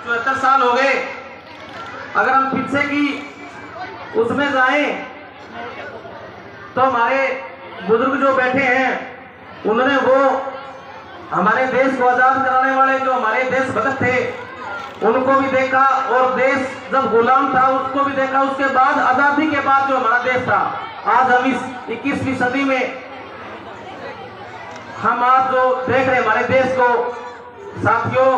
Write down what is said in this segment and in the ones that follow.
74 साल हो गए। अगर हम पीछे की उसमें जाएं तो हमारे बुजुर्ग जो बैठे हैं उन्होंने वो हमारे देश को आजाद कराने वाले जो हमारे देशभक्त थे उनको भी देखा, और देश जब गुलाम था उसको भी देखा। उसके बाद आजादी के बाद जो हमारा देश था, आज हम इस 21वीं सदी में हम आज जो देख रहे हैं हमारे देश को, साथियों,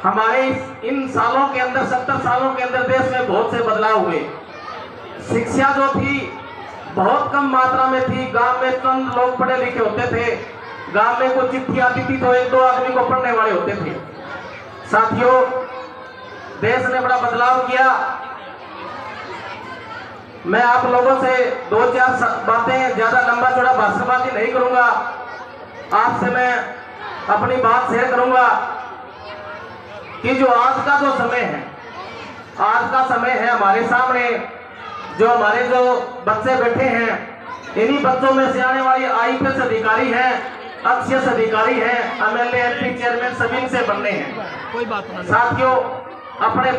हमारे इन सालों के अंदर 70 सालों के अंदर देश में बहुत से बदलाव हुए। शिक्षा जो थी बहुत कम मात्रा में थी। गांव में चंद लोग पढ़े लिखे होते थे। गांव में कोई चिट्ठी आती थी तो 1-2 आदमी को पढ़ने वाले होते थे। साथियों, देश ने बड़ा बदलाव किया। मैं आप लोगों से 2-4 बातें, ज्यादा लंबा चौड़ा भाषणबाजी नहीं करूंगा। आपसे मैं अपनी बात शेयर करूंगा कि जो आज का जो समय है, आज का समय है हमारे सामने, जो हमारे जो बच्चे बैठे हैं, इन्हीं बच्चों में से आने वाली IPS अधिकारी हैं, IAS अधिकारी हैं, MLA MP चेयरमैन सभी से बनने हैं। कोई बात नहीं। साथियों, अपने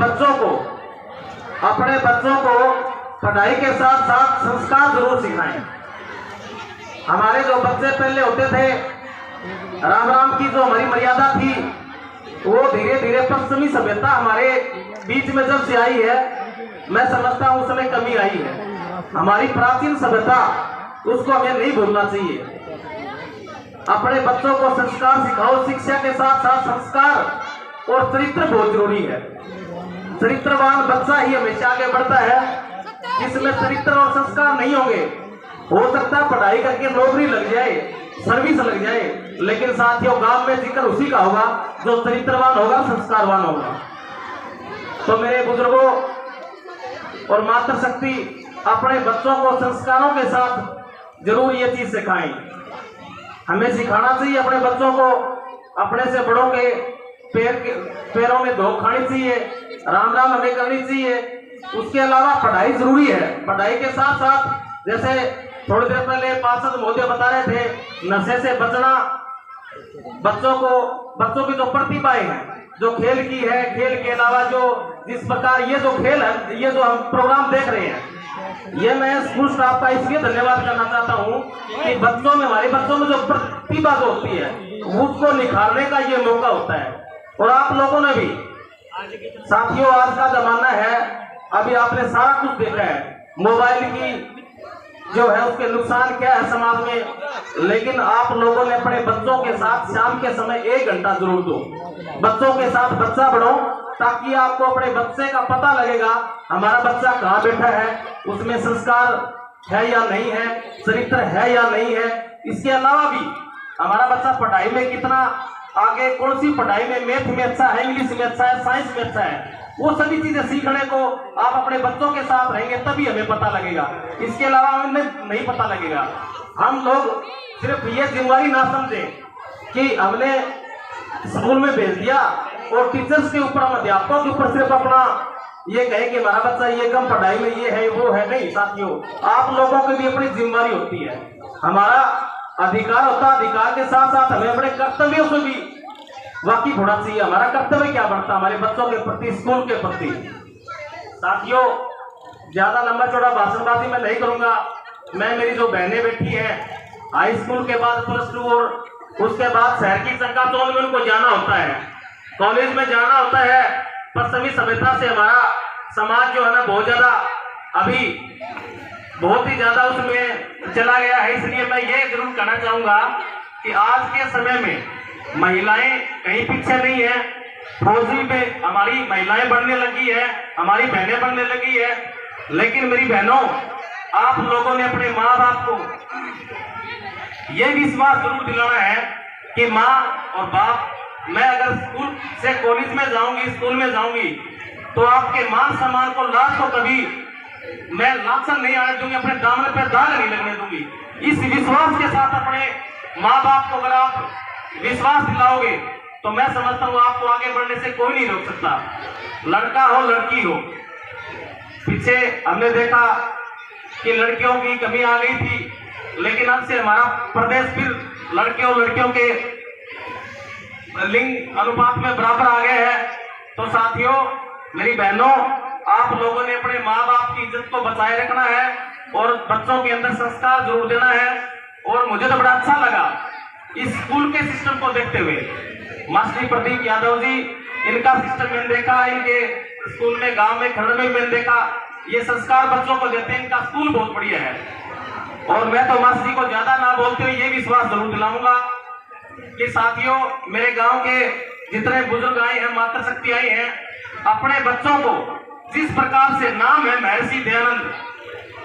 बच्चों को पढ़ाई के साथ साथ संस्कार जरूर सिखाएं। हमारे जो बच्चे पहले होते थे, राम राम की जो हमारी मर्यादा थी, वो धीरे धीरे पश्चिमी सभ्यता हमारे बीच में जब से आई है, मैं समझता हूं उसमें कमी आई है। हमारी प्राचीन सभ्यता, उसको हमें नहीं भूलना चाहिए। अपने बच्चों को संस्कार सिखाओ। शिक्षा के साथ साथ संस्कार और चरित्र बहुत जरूरी है। चरित्रवान बच्चा ही हमेशा आगे बढ़ता है। जिसमें चरित्र और संस्कार नहीं होंगे, हो सकता है पढ़ाई करके नौकरी लग जाए, सर्विस लग जाए, लेकिन साथियों गांव में जिक्र उसी का होगा जो चरित्रवान होगा, संस्कारवान होगा। तो मेरे बुजुर्गों और मातृशक्ति, अपने बच्चों को संस्कारों के साथ जरूर ये चीज सिखाएं। हमें सिखाना चाहिए अपने बच्चों को, अपने से बड़ों के पैरों में धो खानी चाहिए, राम राम हमें करनी चाहिए। उसके अलावा पढ़ाई जरूरी है। पढ़ाई के साथ साथ, जैसे थोड़ी देर पहले पार्षद महोदय बता रहे थे, नशे से बचना, बच्चों की जो प्रतिभाएं हैं, जो खेल की है, खेल के अलावा जो जिस प्रकार ये जो खेल है, ये जो हम प्रोग्राम देख रहे हैं, ये मैं स्कूल स्टाफ का इसलिए धन्यवाद करना चाहता हूँ कि बच्चों में, हमारे बच्चों में जो प्रतिभा जो होती है उसको निखारने का ये मौका होता है। और आप लोगों ने भी, साथियों, आज का जमाना है, अभी आपने सारा कुछ देखा है, मोबाइल की जो है उसके नुकसान क्या है समाज में, लेकिन आप लोगों ने अपने बच्चों के साथ शाम के समय 1 घंटा जरूर दो। बच्चों के साथ बच्चा बढ़ो, ताकि आपको अपने बच्चे का पता लगेगा हमारा बच्चा कहाँ बैठा है, उसमें संस्कार है या नहीं है, चरित्र है या नहीं है। इसके अलावा भी हमारा बच्चा पढ़ाई में कितना आगे, कौन सी पढ़ाई में, मैथ में अच्छा है, इंग्लिश में अच्छा है, साइंस में अच्छा है, वो सभी चीजें सीखने को आप अपने बच्चों के साथ रहेंगे तभी हमें पता लगेगा। इसके अलावा हमें नहीं पता लगेगा। हम लोग सिर्फ ये जिम्मेवारी ना समझें कि हमने स्कूल में भेज दिया और टीचर्स के ऊपर, हम अध्यापकों के ऊपर सिर्फ अपना ये कहे कि हमारा बच्चा ये कम पढ़ाई में ये है वो है। नहीं साथियों, आप लोगों की भी अपनी जिम्मेवारी होती है। हमारा अधिकार होता है, अधिकार के साथ साथ हमें अपने कर्तव्यों से भी वाकिफ होना चाहिए। हमारा कर्तव्य क्या बढ़ता है हमारे बच्चों के प्रति, स्कूल के प्रति। साथियों, ज्यादा लंबा चौड़ा भाषणबाजी मैं नहीं करूंगा। मैं, मेरी जो बहनें बैठी हैं, हाई स्कूल के बाद +2 और उसके बाद शहर की चक्काचौंध में उनको जाना होता है, कॉलेज में जाना होता है। पश्चिमी सभ्यता से हमारा समाज जो है ना बहुत ज्यादा, अभी बहुत ही ज्यादा उसमें चला गया है। इसलिए मैं ये जरूर कहना चाहूंगा कि आज के समय में महिलाएं कहीं पीछे नहीं है। फौजी में हमारी महिलाएं बढ़ने लगी है, हमारी बहनें बढ़ने लगी है। लेकिन मेरी बहनों, आप लोगों ने अपने माँ बाप को यह विश्वास जरूर दिलाना है कि माँ और बाप, मैं अगर स्कूल से कॉलेज में जाऊंगी, स्कूल में जाऊंगी, तो आपके मान सम्मान को लाश को कभी मैं लाछन नहीं आने दूंगी, अपने दामन पे दाग नहीं लगने दूंगी। इस विश्वास के साथ अपने माँ बाप को अगर आप विश्वास दिलाओगे तो मैं समझता हूँ आपको आगे बढ़ने से कोई नहीं रोक सकता। लड़का हो लड़की हो, पीछे हमने देखा कि लड़कियों की कमी आ गई थी, लेकिन अब से हमारा प्रदेश फिर लड़के और लड़कियों के लिंग अनुपात में बराबर आ गए हैं। तो साथियों, मेरी बहनों, आप लोगों ने अपने माँ बाप की इज्जत को बचाए रखना है और बच्चों के अंदर संस्कार जरूर देना है। और मुझे तो बड़ा अच्छा लगा इस स्कूल के सिस्टम को देखते हुए। मास्टर प्रदीप यादव जी, इनका सिस्टम मैंने देखा, इनके स्कूल में, गांव में, खरड़ में मैंने देखा, ये संस्कार बच्चों को देते हैं। इनका स्कूल बहुत बढ़िया है। और मैं तो मास्टर जी को ज्यादा ना बोलते हुए ये विश्वास जरूर दिलाऊंगा कि साथियों, मेरे गांव के जितने बुजुर्ग आए हैं, मातृ शक्ति आई हैं, अपने बच्चों को जिस प्रकार से, नाम है महर्षि दयानंद।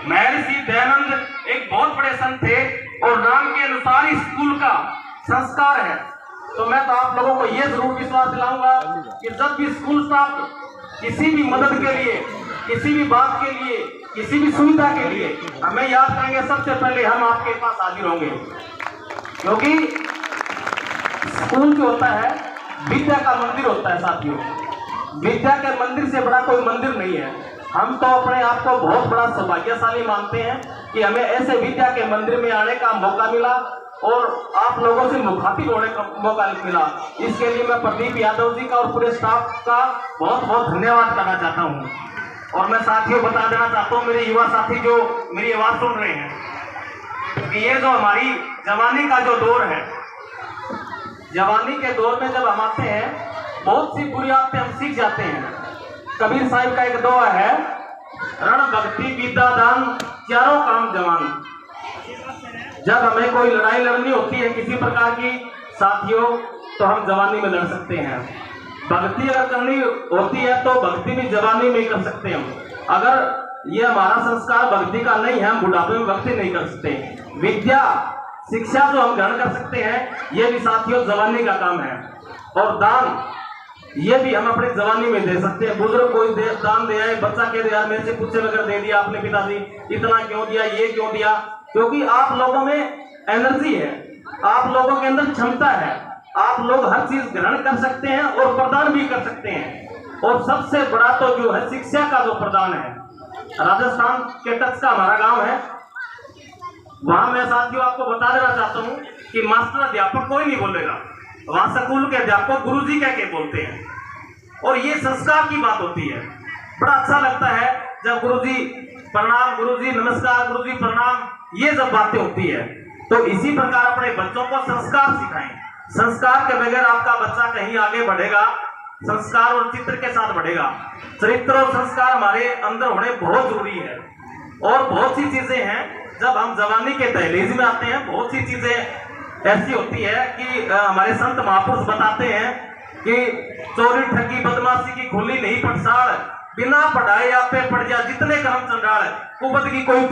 महर्षि दयानंद एक बहुत बड़े संत थे और नाम के अनुसार ही स्कूल का संस्कार है। तो मैं तो आप लोगों को यह जरूर विश्वास दिलाऊंगा कि जब भी स्कूल स्टाफ किसी भी मदद के लिए, किसी भी बात के लिए, किसी भी सुविधा के लिए हमें याद करेंगे, सबसे पहले हम आपके पास हाजिर होंगे। क्योंकि स्कूल जो होता है विद्या का मंदिर होता है साथियों। विद्या के मंदिर से बड़ा कोई मंदिर नहीं है। हम तो अपने आप को बहुत बड़ा सौभाग्यशाली मानते हैं कि हमें ऐसे विद्या के मंदिर में आने का मौका मिला और आप लोगों से मुखातिब होने का मौका मिला। इसके लिए मैं प्रदीप यादव जी का और पूरे स्टाफ का बहुत बहुत धन्यवाद करना चाहता हूँ। और मैं साथियों बता देना चाहता हूँ, मेरे युवा साथी जो मेरी आवाज सुन रहे हैं, कि ये जो हमारी जवानी का जो दौर है, जवानी के दौर में जब हम आते हैं, बहुत सी बुरी आदतें हम सीख जाते हैं। कबीर साहिब का एक दोहा है, रण भक्ति विद्या दान चारों काम जवान। जब हमें कोई लड़ाई लड़नी होती है किसी प्रकार की साथियों, तो हम जवानी में लड़ सकते हैं। भक्ति अगर करनी होती है तो भक्ति भी जवानी में ही कर सकते हैं हम। अगर ये हमारा संस्कार भक्ति का नहीं है, हम बुढ़ापे में भक्ति नहीं कर सकते। विद्या, शिक्षा जो हम ग्रहण कर सकते हैं, ये भी साथियों जवानी का काम है। और दान, ये भी हम अपनी जवानी में दे सकते हैं। बुजुर्ग कोई दान दे आए, बच्चा कह दे यार मेरे से पूछे बगैर दे दिया आपने पिताजी, इतना क्यों दिया, ये क्यों दिया? क्योंकि आप लोगों में एनर्जी है, आप लोगों के अंदर क्षमता है, आप लोग हर चीज ग्रहण कर सकते हैं और प्रदान भी कर सकते हैं। और सबसे बड़ा तो जो है शिक्षा का जो प्रदान है। राजस्थान के तट का हमारा गांव है, वहां मैं साथियों आपको बता देना चाहता हूँ कि मास्टर अध्यापक कोई नहीं बोलेगा, वहां स्कूल के अध्यापक गुरुजी कह के बोलते हैं। और ये संस्कार की बात होती है। बड़ा अच्छा लगता है जब गुरुजी प्रणाम, गुरुजी नमस्कार, गुरुजी प्रणाम, ये जब बातें होती है। तो इसी प्रकार अपने बच्चों को संस्कार सिखाएं। संस्कार के बगैर आपका बच्चा कहीं आगे बढ़ेगा, संस्कार और चित्र के साथ बढ़ेगा। चरित्र और संस्कार हमारे अंदर होने बहुत जरूरी है। और बहुत सी चीजें हैं, जब हम जवानी के दहलीज में आते हैं, बहुत सी चीजें ऐसी होती है कि हमारे संत महापुरुष बताते हैं कि चोरी ठगी बदमाशी की खुली नहीं पटसाड़, बिना पढ़ाए आप पे पड़ जा जितने कर्म चंडाल, कुबद की कोई